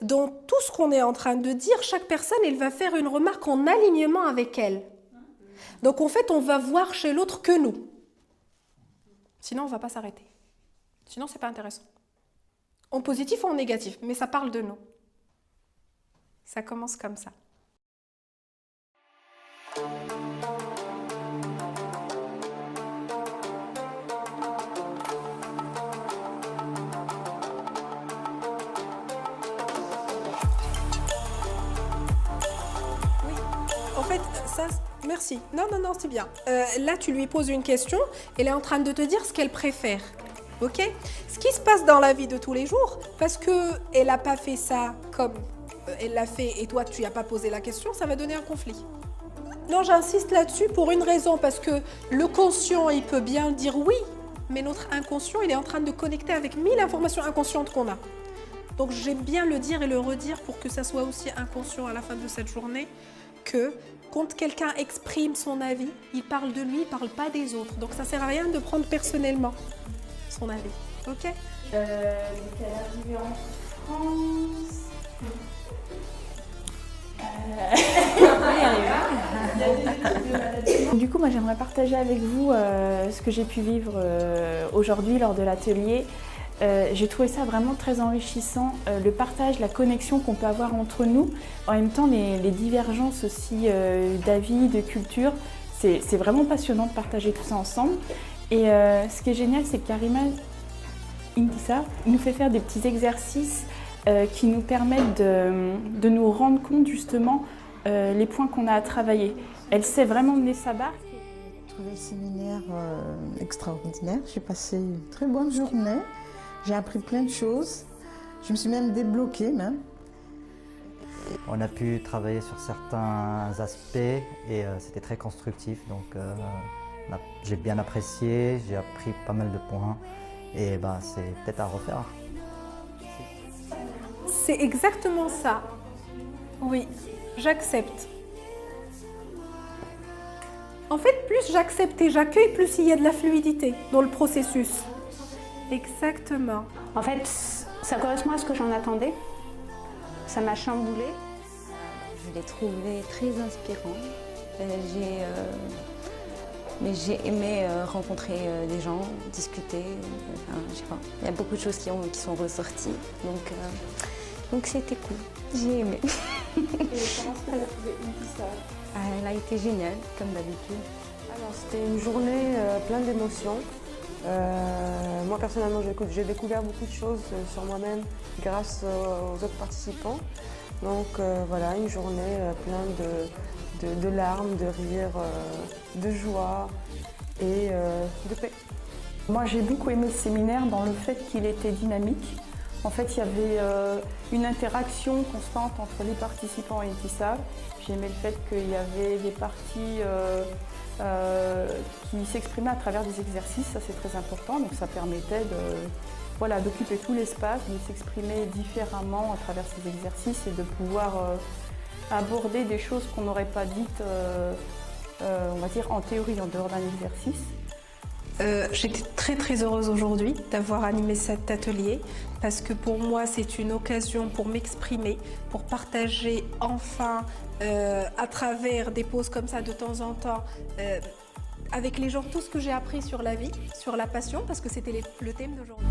dans tout ce qu'on est en train de dire, chaque personne, elle va faire une remarque en alignement avec elle. Donc en fait, on va voir chez l'autre que nous. Sinon, on ne va pas s'arrêter. Sinon, ce n'est pas intéressant. En positif ou en négatif, mais ça parle de nous. Ça commence comme ça. Oui, en fait, ça... Merci. Non, c'est bien. Là, tu lui poses une question, elle est en train de te dire ce qu'elle préfère. Ok? Ce qui se passe dans la vie de tous les jours, parce qu'elle n'a pas fait ça comme elle l'a fait et toi, tu n'as pas posé la question, ça va donner un conflit. Non, j'insiste là-dessus pour une raison, parce que le conscient, il peut bien dire oui, mais notre inconscient, il est en train de connecter avec 1000 informations inconscientes qu'on a. Donc, j'aime bien le dire et le redire pour que ça soit aussi inconscient à la fin de cette journée, que quand quelqu'un exprime son avis, il parle de lui, il ne parle pas des autres. Donc, ça ne sert à rien de prendre personnellement son avis. Ok? Elle est arrivée en France. Du coup, moi, j'aimerais partager avec vous ce que j'ai pu vivre aujourd'hui lors de l'atelier. J'ai trouvé ça vraiment très enrichissant, le partage, la connexion qu'on peut avoir entre nous, en même temps les divergences aussi d'avis, de culture. C'est vraiment passionnant de partager tout ça ensemble. Et ce qui est génial, c'est que Karima Intissar nous fait faire des petits exercices qui nous permettent de nous rendre compte justement les points qu'on a à travailler. Elle sait vraiment mener sa barque. J'ai trouvé le séminaire extraordinaire. J'ai passé une très bonne journée. J'ai appris plein de choses. Je me suis même débloquée même. On a pu travailler sur certains aspects et c'était très constructif. Donc j'ai bien apprécié, j'ai appris pas mal de points et c'est peut-être à refaire. C'est exactement ça. Oui, j'accepte. En fait, plus j'accepte et j'accueille, plus il y a de la fluidité dans le processus. Exactement. En fait, ça correspond à ce que j'en attendais. Ça m'a chamboulée. Je l'ai trouvé très inspirant. J'ai aimé rencontrer des gens, discuter. Je sais pas. Il y a beaucoup de choses qui sont ressorties. Donc c'était cool. J'ai aimé. Et comment est-ce que tu as trouvé Intissar? Elle a été géniale, comme d'habitude. Alors, c'était une journée pleine d'émotions. Moi personnellement, j'ai découvert beaucoup de choses sur moi-même grâce aux autres participants. Donc voilà, une journée pleine de larmes, de rires, de joie et de paix. Moi, j'ai beaucoup aimé le séminaire dans le fait qu'il était dynamique. En fait, il y avait une interaction constante entre les participants et Intissar. J'ai aimé le fait qu'il y avait des parties qui s'exprimaient à travers des exercices, ça c'est très important, donc ça permettait d'occuper tout l'espace, de s'exprimer différemment à travers ces exercices et de pouvoir aborder des choses qu'on n'aurait pas dites, on va dire, en théorie, en dehors d'un exercice. J'étais très heureuse aujourd'hui d'avoir animé cet atelier parce que pour moi c'est une occasion pour m'exprimer, pour partager enfin à travers des pauses comme ça de temps en temps avec les gens tout ce que j'ai appris sur la vie, sur la passion parce que c'était le thème d'aujourd'hui.